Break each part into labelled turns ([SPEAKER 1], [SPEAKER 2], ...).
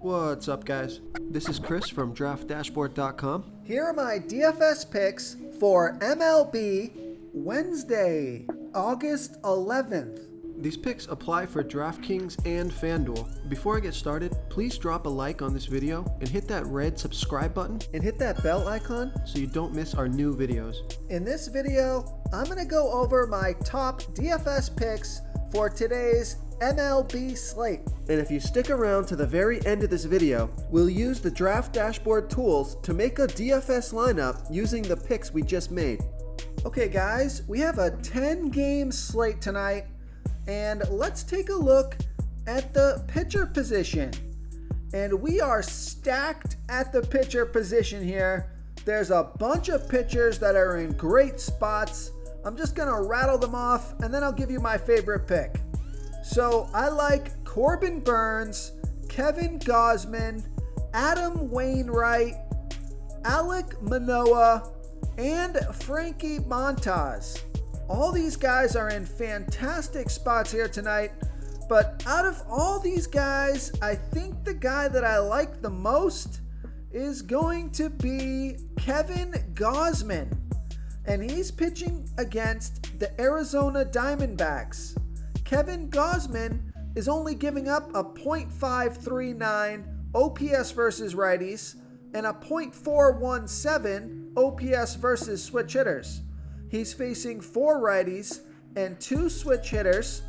[SPEAKER 1] What's up, guys? This is Chris from DraftDashboard.com.
[SPEAKER 2] Here are my DFS picks for MLB Wednesday, August 11th.
[SPEAKER 1] These picks apply for DraftKings and FanDuel. Before I get started, please drop a like on this video and hit that red subscribe button
[SPEAKER 2] And hit that bell icon.
[SPEAKER 1] so you don't miss our new videos.
[SPEAKER 2] In this video, I'm going to go over my top DFS picks for today's MLB slate.
[SPEAKER 1] And if you stick around to the very end of this video, we'll use the Draft Dashboard tools to make a DFS lineup using the picks we just made.
[SPEAKER 2] Okay guys, we have a 10-game slate tonight, and let's take a look at the pitcher position. And we are stacked at the pitcher position here. There's a bunch of pitchers that are in great spots. I'm just gonna rattle them off and then I'll give you my favorite pick. So I like Corbin Burns, Kevin Gausman, Adam Wainwright, Alek Manoah, and Frankie Montas. All these guys are in fantastic spots here tonight, but out of all these guys, I think the guy that I like the most is going to be Kevin Gausman, and he's pitching against the Arizona Diamondbacks. Kevin Gausman is only giving up a .539 OPS versus righties and a .417 OPS versus switch hitters. He's facing 4 righties and 2 switch hitters,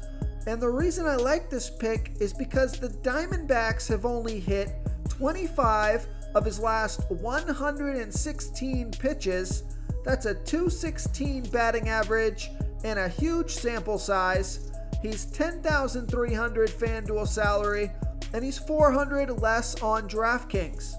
[SPEAKER 2] and the reason I like this pick is because the Diamondbacks have only hit 25 of his last 116 pitches. That's a .216 batting average and a huge sample size. He's 10,300 FanDuel salary, and he's 400 less on DraftKings.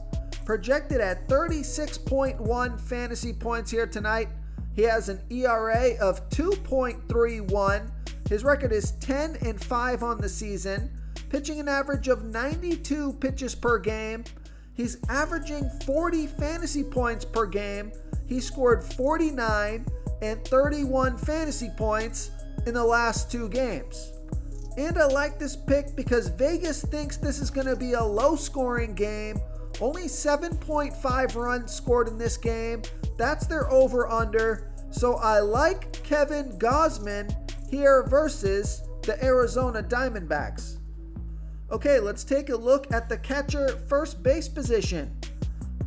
[SPEAKER 2] Projected at 36.1 fantasy points here tonight. He has an ERA of 2.31. His record is 10-5 on the season, pitching an average of 92 pitches per game. He's averaging 40 fantasy points per game. He scored 49 and 31 fantasy points in the last 2 games. And I like this pick because Vegas thinks this is going to be a low-scoring game. Only 7.5 runs scored in this game. That's their over-under. So I like Kevin Gausman here versus the Arizona Diamondbacks. Okay, let's take a look at the catcher first base position.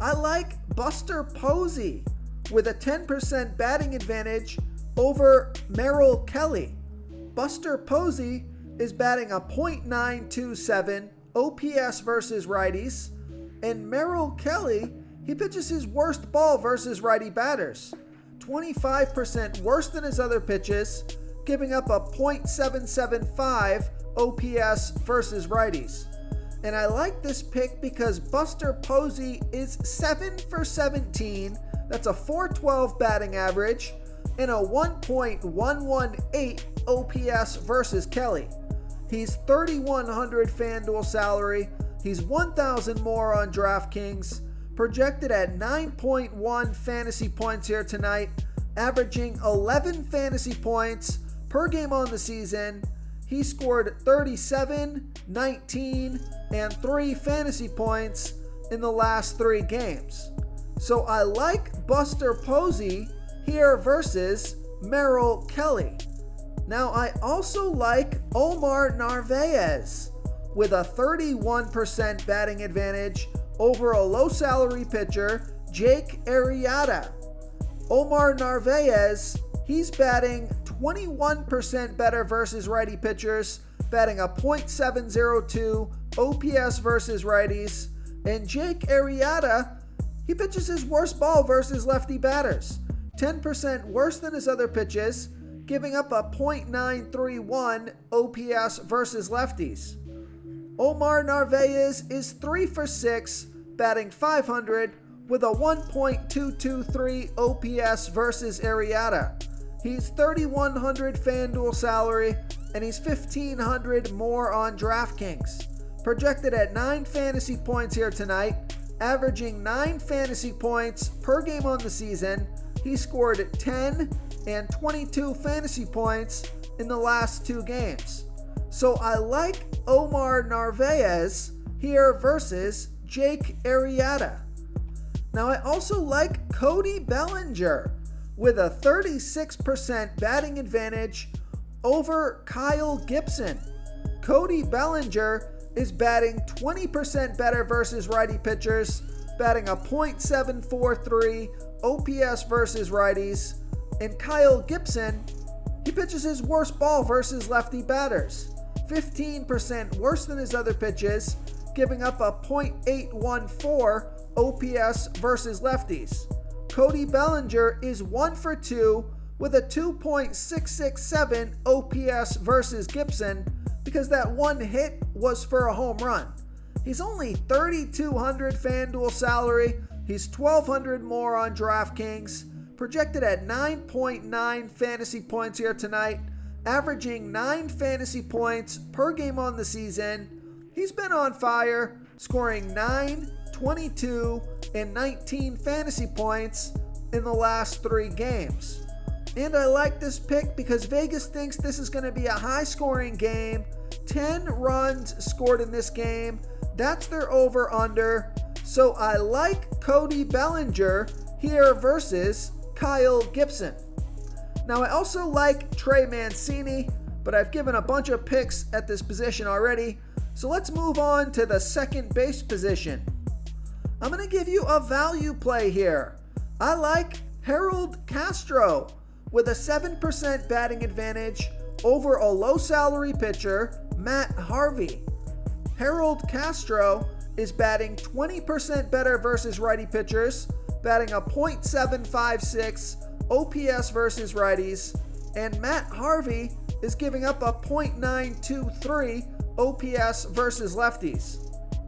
[SPEAKER 2] I like Buster Posey with a 10% batting advantage over Merrill Kelly. Buster Posey is batting a .927 OPS versus righties, and Merrill Kelly, he pitches his worst ball versus righty batters. 25% worse than his other pitches, giving up a .775 OPS versus righties. And I like this pick because Buster Posey is 7 for 17. That's a .412 batting average and a 1.118 OPS versus Kelly. He's 3,100 FanDuel salary. He's 1,000 more on DraftKings. Projected at 9.1 fantasy points here tonight, averaging 11 fantasy points per game on the season. He scored 37, 19, and 3 fantasy points in the last 3 games. So I like Buster Posey here versus Merrill Kelly. Now I also like Omar Narvaez with a 31% batting advantage over a low salary pitcher, Jake Arrieta. Omar Narvaez, he's batting 21% better versus righty pitchers, batting a .702 OPS versus righties, and Jake Arrieta, he pitches his worst ball versus lefty batters, 10% worse than his other pitches, giving up a .931 OPS versus lefties. Omar Narvaez is 3 for 6, batting .500 with a 1.223 OPS versus Arrieta. He's 3,100 FanDuel salary, and he's 1,500 more on DraftKings. Projected at 9 fantasy points here tonight, averaging 9 fantasy points per game on the season. He scored 10 and 22 fantasy points in the last 2 games. So I like Omar Narvaez here versus Jake Arrieta. Now I also like Cody Bellinger with a 36% batting advantage over Kyle Gibson. Cody Bellinger is batting 20% better versus righty pitchers, batting a .743 OPS versus righties, and Kyle Gibson, he pitches his worst ball versus lefty batters, 15% worse than his other pitches, giving up a .814 OPS versus lefties. Cody Bellinger is 1 for 2 with a 2.667 OPS versus Gibson because that one hit was for a home run. He's only $3,200 FanDuel salary. He's $1,200 more on DraftKings, projected at 9.9 fantasy points here tonight, averaging 9 fantasy points per game on the season. He's been on fire, scoring 9, 22, and 19 fantasy points in the last 3 games. And I like this pick because Vegas thinks this is going to be a high-scoring game. 10 runs scored in this game. That's their over-under. So I like Cody Bellinger here versus Kyle Gibson. Now I also like Trey Mancini, but I've given a bunch of picks at this position already. So let's move on to the second base position. I'm going to give you a value play here. I like Harold Castro with a 7% batting advantage over a low-salary pitcher, Matt Harvey. Harold Castro is batting 20% better versus righty pitchers, batting a .756 OPS versus righties, and Matt Harvey is giving up a .923 OPS versus lefties.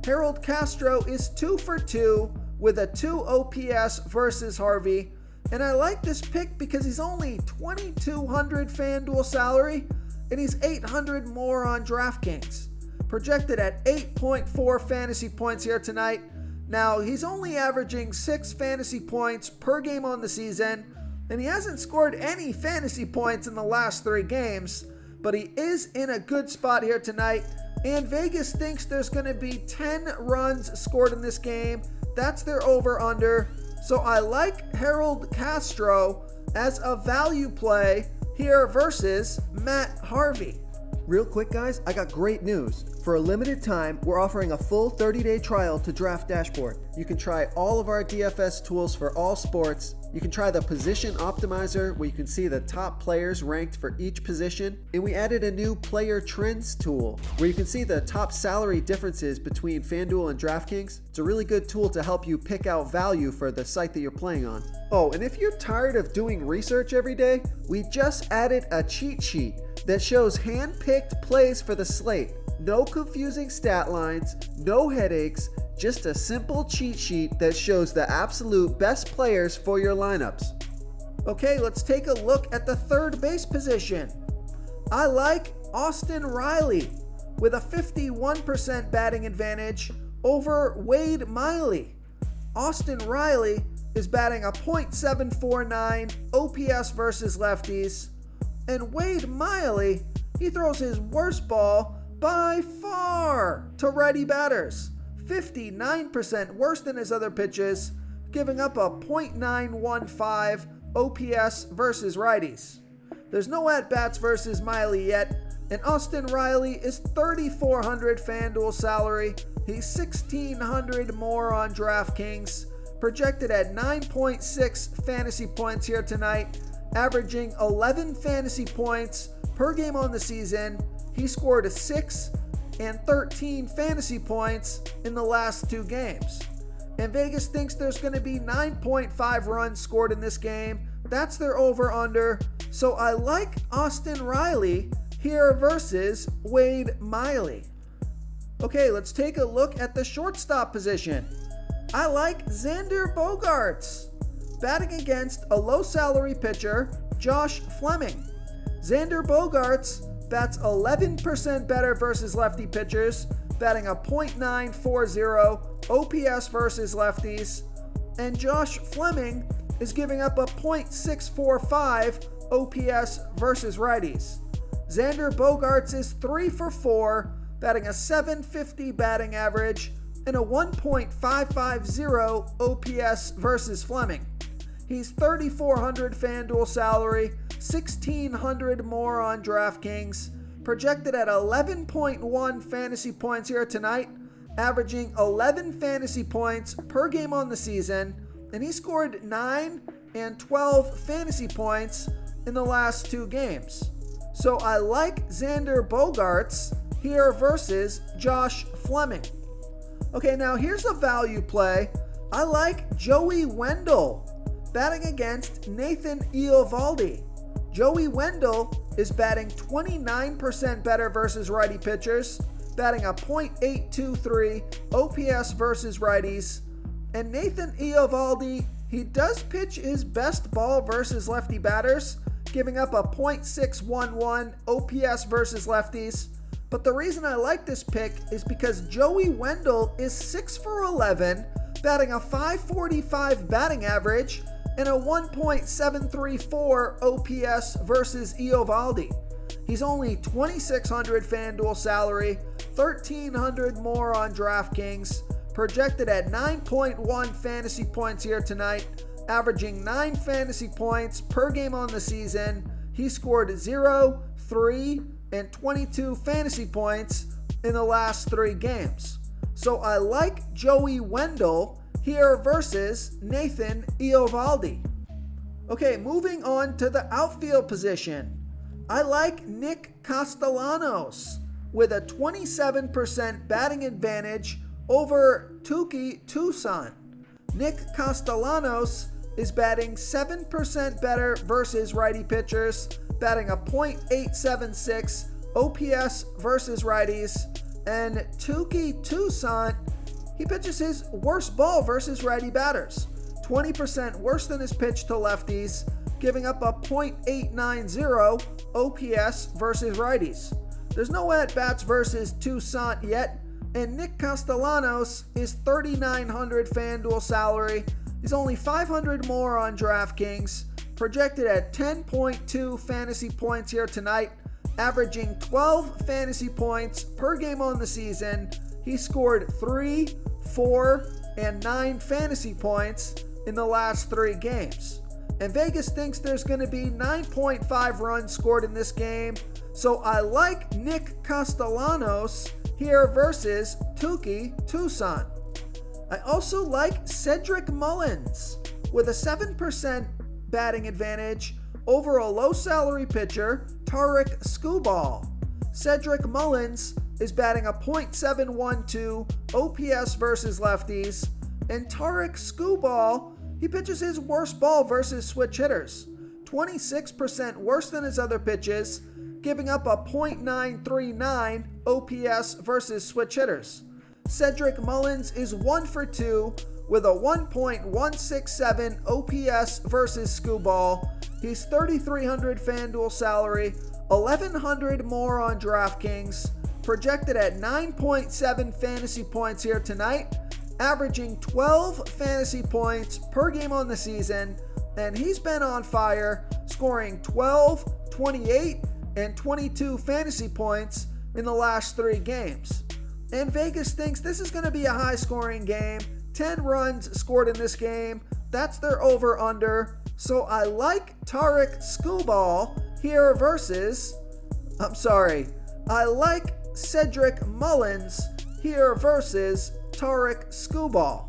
[SPEAKER 2] Harold Castro is 2 for 2 with a 2 OPS versus Harvey, and I like this pick because he's only $2,200 FanDuel salary and he's $800 more on DraftKings, projected at 8.4 fantasy points here tonight. Now, he's only averaging 6 fantasy points per game on the season, and he hasn't scored any fantasy points in the last 3 games, but he is in a good spot here tonight, and Vegas thinks there's going to be 10 runs scored in this game. That's their over-under. So I like Harold Castro as a value play here versus Matt Harvey.
[SPEAKER 1] Real quick, guys, I got great news. For a limited time, we're offering a full 30-day trial to Draft Dashboard. You can try all of our DFS tools for all sports. You can try the Position Optimizer, where you can see the top players ranked for each position. And we added a new Player Trends tool, where you can see the top salary differences between FanDuel and DraftKings. It's a really good tool to help you pick out value for the site that you're playing on. Oh, and if you're tired of doing research every day, we just added a cheat sheet that shows hand-picked plays for the slate. No confusing stat lines, no headaches, just a simple cheat sheet that shows the absolute best players for your lineups.
[SPEAKER 2] Okay, let's take a look at the third base position. I like Austin Riley with a 51% batting advantage over Wade Miley. Austin Riley is batting a .749 OPS versus lefties, and Wade Miley, he throws his worst ball by far to righty batters, 59% worse than his other pitches, giving up a .915 OPS versus righties. There's no at-bats versus Miley yet, and Austin Riley is $3,400 FanDuel salary. He's $1,600 more on DraftKings, projected at 9.6 fantasy points here tonight, averaging 11 fantasy points per game on the season. He scored 6 and 13 fantasy points in the last 2 games. And Vegas thinks there's going to be 9.5 runs scored in this game. That's their over-under. So I like Austin Riley here versus Wade Miley. Okay, let's take a look at the shortstop position. I like Xander Bogaerts, batting against a low-salary pitcher, Josh Fleming. Xander Bogaerts bats 11% better versus lefty pitchers, batting a .940 OPS versus lefties, and Josh Fleming is giving up a .645 OPS versus righties. Xander Bogaerts is 3 for 4, batting a .750 batting average, and a 1.550 OPS versus Fleming. He's 3,400 FanDuel salary, 1,600 more on DraftKings, projected at 11.1 fantasy points here tonight, averaging 11 fantasy points per game on the season, and he scored 9 and 12 fantasy points in the last 2 games. So I like Xander Bogaerts here versus Josh Fleming. Okay, now here's a value play. I like Joey Wendell batting against Nathan Eovaldi. Joey Wendell is batting 29% better versus righty pitchers, batting a .823 OPS versus righties. And Nathan Eovaldi, he does pitch his best ball versus lefty batters, giving up a .611 OPS versus lefties. But the reason I like this pick is because Joey Wendell is 6 for 11, batting a .545 batting average and a 1.734 OPS versus Eovaldi. He's only 2,600 FanDuel salary, 1,300 more on DraftKings, projected at 9.1 fantasy points here tonight, averaging 9 fantasy points per game on the season. He scored 0, 3, and 22 fantasy points in the last 3 games. So I like Joey Wendell here versus Nathan Eovaldi. Okay, moving on to the outfield position. I like Nick Castellanos with a 27% batting advantage over Touki Toussaint. Nick Castellanos is batting 7% better versus righty pitchers, batting a .876 OPS versus righties, and Touki Toussaint, he pitches his worst ball versus righty batters, 20% worse than his pitch to lefties, giving up a .890 OPS versus righties. There's no at-bats versus Toussaint yet, and Nick Castellanos is 3,900 FanDuel salary. He's only 500 more on DraftKings, projected at 10.2 fantasy points here tonight, averaging 12 fantasy points per game on the season. He scored 3, 4, and 9 fantasy points in the last 3 games. And Vegas thinks there's going to be 9.5 runs scored in this game. So I like Nick Castellanos here versus Touki Toussaint. I also like Cedric Mullins with a 7% batting advantage over a low salary pitcher, Tarik Skubal. Cedric Mullins is batting a .712 OPS versus lefties, and Tarik Skubal, he pitches his worst ball versus switch hitters, 26% worse than his other pitches, giving up a .939 OPS versus switch hitters. Cedric Mullins is 1 for 2 with a 1.167 OPS versus Skubal. He's 3,300 FanDuel salary, 1,100 more on DraftKings, projected at 9.7 fantasy points here tonight, averaging 12 fantasy points per game on the season, and he's been on fire, scoring 12, 28, and 22 fantasy points in the last 3 games. And Vegas thinks this is going to be a high-scoring game, 10 runs scored in this game. That's their over-under. So I like Tarik Skubal here versus, I like Cedric Mullins here versus Tarik Skubal.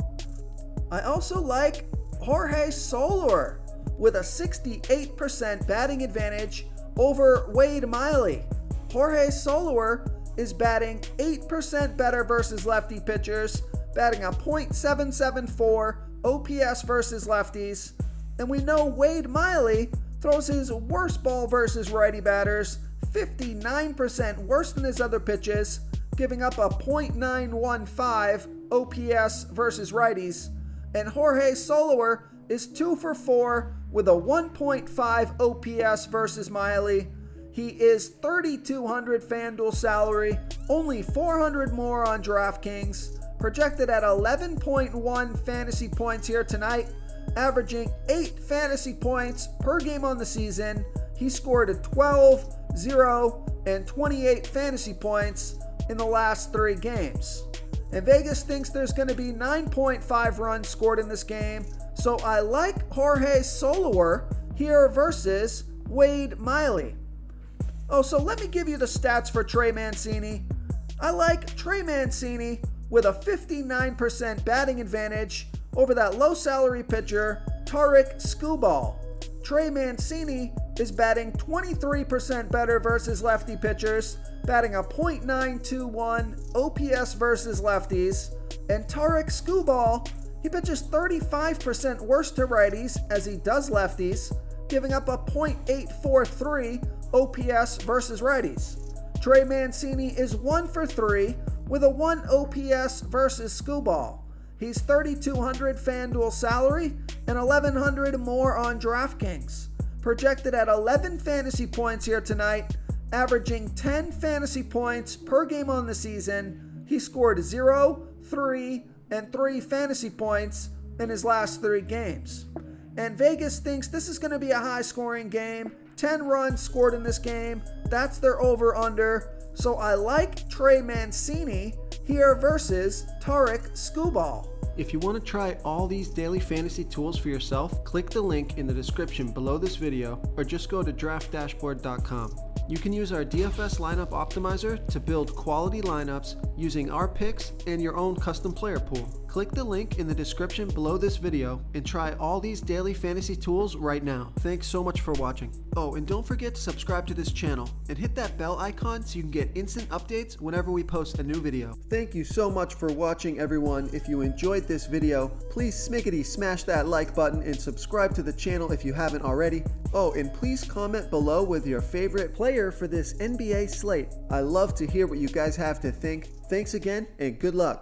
[SPEAKER 2] I also like Jorge Soler with a 68% batting advantage over Wade Miley. Jorge Soler is batting 8% better versus lefty pitchers, batting a .774 OPS versus lefties. And we know Wade Miley throws his worst ball versus righty batters, 59% worse than his other pitches, giving up a .915 OPS versus righties. And Jorge Soler is 2 for 4 with a 1.5 OPS versus Miley. He is 3,200 FanDuel salary, only 400 more on DraftKings, projected at 11.1 fantasy points here tonight, averaging 8 fantasy points per game on the season. He scored a 12, 0, and 28 fantasy points in the last 3 games. And Vegas thinks there's going to be 9.5 runs scored in this game, so I like Jorge Soler here versus Wade Miley. Oh, so let me give you the stats for Trey Mancini. I like Trey Mancini with a 59% batting advantage over that low salary pitcher, Tarik Skubal. Trey Mancini is batting 23% better versus lefty pitchers, batting a .921 OPS versus lefties, and Tarik Skubal, he pitches 35% worse to righties as he does lefties, giving up a .843 OPS versus righties. Trey Mancini is 1 for 3 with a 1 OPS versus Skubal. He's $3,200 FanDuel salary and $1,100 more on DraftKings. Projected at 11 fantasy points here tonight, averaging 10 fantasy points per game on the season. He scored 0, 3, and 3 fantasy points in his last 3 games. And Vegas thinks this is going to be a high-scoring game. 10 runs scored in this game. That's their over-under. So I like Trey Mancini here versus Tarik Skubal.
[SPEAKER 1] If you want to try all these daily fantasy tools for yourself, click the link in the description below this video or just go to draftdashboard.com. You can use our DFS lineup optimizer to build quality lineups using our picks and your own custom player pool. Click the link in the description below this video and try all these daily fantasy tools right now. Thanks so much for watching. Oh, and don't forget to subscribe to this channel and hit that bell icon so you can get instant updates whenever we post a new video. Thank you so much for watching, everyone. If you enjoyed this video, please smickety smash that like button and subscribe to the channel if you haven't already. Oh, and please comment below with your favorite player for this NBA slate. I love to hear what you guys have to think. Thanks again and good luck.